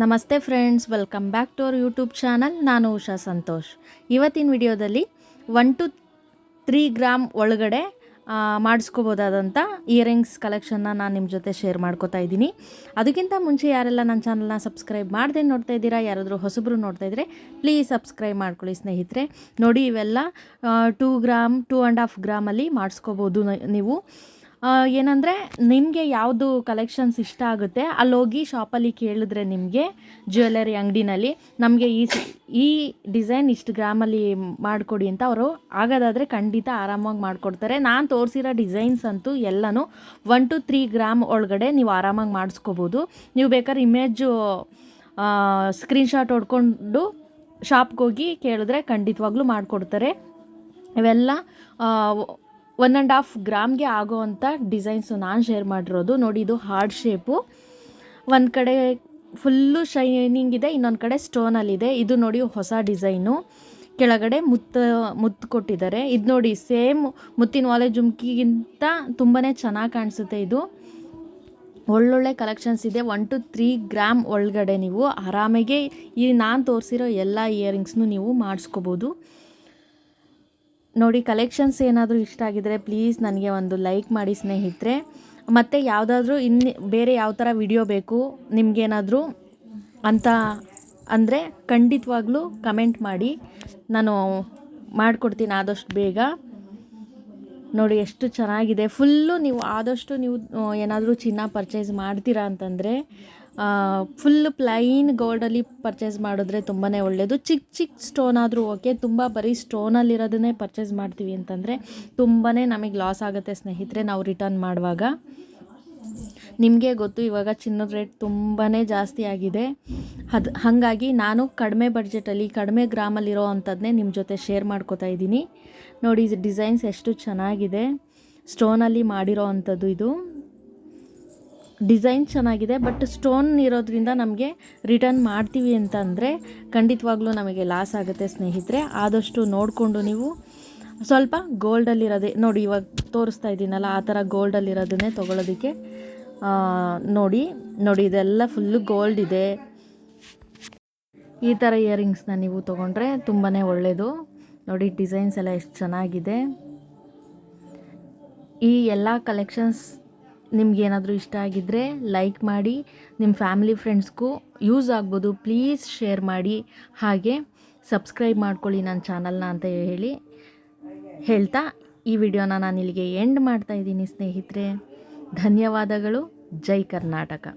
ನಮಸ್ತೆ friends, welcome back to our YouTube channel. ನಾನು ಉಷಾ ಸಂತೋಷ್. ಇವತ್ತಿನ ವಿಡಿಯೋದಲ್ಲಿ 1 to 3 ಗ್ರಾಮ್ ಒಳಗಡೆ ಮಾಡಿಸ್ಕೋಬೋದಾದಂಥ ಇಯರಿಂಗ್ಸ್ ಕಲೆಕ್ಷನ್ನ ನಾನು ನಿಮ್ಮ ಜೊತೆ ಶೇರ್ ಮಾಡ್ಕೋತಾ ಇದ್ದೀನಿ. ಅದಕ್ಕಿಂತ ಮುಂಚೆ ಯಾರೆಲ್ಲ ನನ್ನ ಚಾನಲ್ನ ಸಬ್ಸ್ಕ್ರೈಬ್ ಮಾಡದೆ ನೋಡ್ತಾ ಇದ್ದೀರಾ, ಯಾರಾದರೂ ಹೊಸಬ್ರು ನೋಡ್ತಾ ಇದ್ದರೆ ಪ್ಲೀಸ್ ಸಬ್ಸ್ಕ್ರೈಬ್ ಮಾಡ್ಕೊಳ್ಳಿ ಸ್ನೇಹಿತರೆ. ನೋಡಿ, ಇವೆಲ್ಲ 2 ಗ್ರಾಮ್ 2.5 ಗ್ರಾಮಲ್ಲಿ ಮಾಡಿಸ್ಕೋಬೋದು ನೀವು. ಏನಂದರೆ ನಿಮಗೆ ಯಾವುದು ಕಲೆಕ್ಷನ್ಸ್ ಇಷ್ಟ ಆಗುತ್ತೆ ಅಲ್ಲೋಗಿ ಶಾಪಲ್ಲಿ ಕೇಳಿದ್ರೆ ನಿಮಗೆ ಜ್ಯುವೆಲರಿ ಅಂಗಡಿನಲ್ಲಿ ನಮಗೆ ಈ ಡಿಸೈನ್ ಇಷ್ಟು ಗ್ರಾಮಲ್ಲಿ ಮಾಡಿಕೊಡಿ ಅಂತ ಅವರು ಆಗೋದಾದರೆ ಖಂಡಿತ ಆರಾಮಾಗಿ ಮಾಡಿಕೊಡ್ತಾರೆ. ನಾನು ತೋರಿಸಿರೋ ಡಿಸೈನ್ಸ್ ಅಂತೂ ಎಲ್ಲನೂ 1 to 3 ಗ್ರಾಮ್ ಒಳಗಡೆ ನೀವು ಆರಾಮಾಗಿ ಮಾಡಿಸ್ಕೋಬೋದು. ನೀವು ಬೇಕಾದ್ರೆ ಇಮೇಜು ಸ್ಕ್ರೀನ್ಶಾಟ್ ಹೊಡ್ಕೊಂಡು ಶಾಪ್ಗೆ ಹೋಗಿ ಕೇಳಿದ್ರೆ ಖಂಡಿತವಾಗ್ಲೂ ಮಾಡಿಕೊಡ್ತಾರೆ. ಇವೆಲ್ಲ 1.5 ಗ್ರಾಮ್ಗೆ ಆಗೋವಂಥ ಡಿಸೈನ್ಸು ನಾನು ಶೇರ್ ಮಾಡಿರೋದು. ನೋಡಿ, ಇದು ಹಾರ್ಡ್ ಶೇಪು, ಒಂದು ಕಡೆ ಫುಲ್ಲು ಶೈನಿಂಗ್ ಇದೆ, ಇನ್ನೊಂದು ಕಡೆ ಸ್ಟೋನಲ್ಲಿದೆ. ಇದು ನೋಡಿ ಹೊಸ ಡಿಸೈನು, ಕೆಳಗಡೆ ಮುತ್ತು ಕೊಟ್ಟಿದ್ದಾರೆ. ಇದು ನೋಡಿ ಸೇಮ್ ಮುತ್ತಿನ ವಾಲೆ ಜುಮ್ಕಿಗಿಂತ ತುಂಬಾ ಚೆನ್ನಾಗಿ ಕಾಣಿಸುತ್ತೆ. ಇದು ಒಳ್ಳೊಳ್ಳೆ ಕಲೆಕ್ಷನ್ಸ್ ಇದೆ. 1 to 3 ಗ್ರಾಮ್ ಒಳಗಡೆ ನೀವು ಆರಾಮಾಗೆ ಈ ನಾನು ತೋರಿಸಿರೋ ಎಲ್ಲ ಇಯರಿಂಗ್ಸ್ನು ನೀವು ಮಾಡಿಸ್ಕೋಬೋದು. ನೋಡಿ, ಕಲೆಕ್ಷನ್ಸ್ ಏನಾದರೂ ಇಷ್ಟ ಆಗಿದರೆ ಪ್ಲೀಸ್ ನನಗೆ ಒಂದು ಲೈಕ್ ಮಾಡಿ ಸ್ನೇಹಿತರೆ. ಮತ್ತು ಯಾವುದಾದ್ರೂ ಬೇರೆ ಯಾವ ಥರ ವಿಡಿಯೋ ಬೇಕು ನಿಮಗೇನಾದರೂ ಅಂತ ಅಂದರೆ ಖಂಡಿತವಾಗ್ಲೂ ಕಮೆಂಟ್ ಮಾಡಿ, ನಾನು ಮಾಡಿಕೊಡ್ತೀನಿ ಆದಷ್ಟು ಬೇಗ. ನೋಡಿ ಎಷ್ಟು ಚೆನ್ನಾಗಿದೆ. ಫುಲ್ಲು ನೀವು ಆದಷ್ಟು ನೀವು ಏನಾದರೂ ಚಿನ್ನ ಪರ್ಚೇಸ್ ಮಾಡ್ತೀರಾ ಅಂತಂದರೆ ಫುಲ್ಲು ಪ್ಲೈನ್ ಗೋಲ್ಡಲ್ಲಿ ಪರ್ಚೇಸ್ ಮಾಡಿದ್ರೆ ತುಂಬಾ ಒಳ್ಳೆಯದು. ಚಿಕ್ಕ ಚಿಕ್ಕ ಸ್ಟೋನ್ ಆದರೂ ಓಕೆ, ತುಂಬ ಬರೀ ಸ್ಟೋನಲ್ಲಿರೋದನ್ನೇ ಪರ್ಚೇಸ್ ಮಾಡ್ತೀವಿ ಅಂತಂದರೆ ತುಂಬಾ ನಮಗೆ ಲಾಸ್ ಆಗುತ್ತೆ ಸ್ನೇಹಿತರೆ ನಾವು ರಿಟರ್ನ್ ಮಾಡುವಾಗ. ನಿಮಗೆ ಗೊತ್ತು ಇವಾಗ ಚಿನ್ನದ ರೇಟ್ ತುಂಬಾ ಜಾಸ್ತಿ ಆಗಿದೆ. ಹಾಗಾಗಿ ನಾನು ಕಡಿಮೆ ಬಡ್ಜೆಟಲ್ಲಿ ಕಡಿಮೆ ಗ್ರಾಮಲ್ಲಿರೋ ಅಂಥದ್ದನ್ನೇ ನಿಮ್ಮ ಜೊತೆ ಶೇರ್ ಮಾಡ್ಕೋತಾ ಇದ್ದೀನಿ. ನೋಡಿ, ಡಿಸೈನ್ಸ್ ಎಷ್ಟು ಚೆನ್ನಾಗಿದೆ, ಸ್ಟೋನಲ್ಲಿ ಮಾಡಿರೋ ಅಂಥದ್ದು. ಇದು ಡಿಸೈನ್ ಚೆನ್ನಾಗಿದೆ, ಬಟ್ ಸ್ಟೋನ್ ಇರೋದ್ರಿಂದ ನಮಗೆ ರಿಟರ್ನ್ ಮಾಡ್ತೀವಿ ಅಂತಂದರೆ ಖಂಡಿತವಾಗ್ಲೂ ನಮಗೆ ಲಾಸ್ ಆಗುತ್ತೆ ಸ್ನೇಹಿತರೆ. ಆದಷ್ಟು ನೋಡಿಕೊಂಡು ನೀವು ಸ್ವಲ್ಪ ಗೋಲ್ಡಲ್ಲಿರೋದೇ ನೋಡಿ, ಇವಾಗ ತೋರಿಸ್ತಾ ಇದ್ದೀನಲ್ಲ ಆ ಥರ ಗೋಲ್ಡಲ್ಲಿರೋದನ್ನೇ ತೊಗೊಳೋದಕ್ಕೆ ನೋಡಿ. ಇದೆಲ್ಲ ಫುಲ್ಲು ಗೋಲ್ಡ್ ಇದೆ. ಈ ಥರ ಇಯರಿಂಗ್ಸ್ನ ನೀವು ತೊಗೊಂಡ್ರೆ ತುಂಬಾ ಒಳ್ಳೆಯದು. ನೋಡಿ, ಡಿಸೈನ್ಸ್ ಎಲ್ಲ ಎಷ್ಟು ಚೆನ್ನಾಗಿದೆ. ಈ ಎಲ್ಲ ಕಲೆಕ್ಷನ್ಸ್ ನಿಮಗೇನಾದರೂ ಇಷ್ಟ ಆಗಿದ್ದರೆ ಲೈಕ್ ಮಾಡಿ, ನಿಮ್ಮ ಫ್ಯಾಮಿಲಿ ಫ್ರೆಂಡ್ಸ್ಗೂ ಯೂಸ್ ಆಗ್ಬೋದು, ಪ್ಲೀಸ್ ಶೇರ್ ಮಾಡಿ. ಹಾಗೆ ಸಬ್ಸ್ಕ್ರೈಬ್ ಮಾಡ್ಕೊಳ್ಳಿ ನನ್ನ ಚಾನಲ್ನ ಅಂತ ಹೇಳ್ತಾ ಈ ವಿಡಿಯೋನ ನಾನು ಇಲ್ಲಿಗೆ ಎಂಡ್ ಮಾಡ್ತಾಯಿದ್ದೀನಿ ಸ್ನೇಹಿತರೆ. ಧನ್ಯವಾದಗಳು. ಜೈ ಕರ್ನಾಟಕ.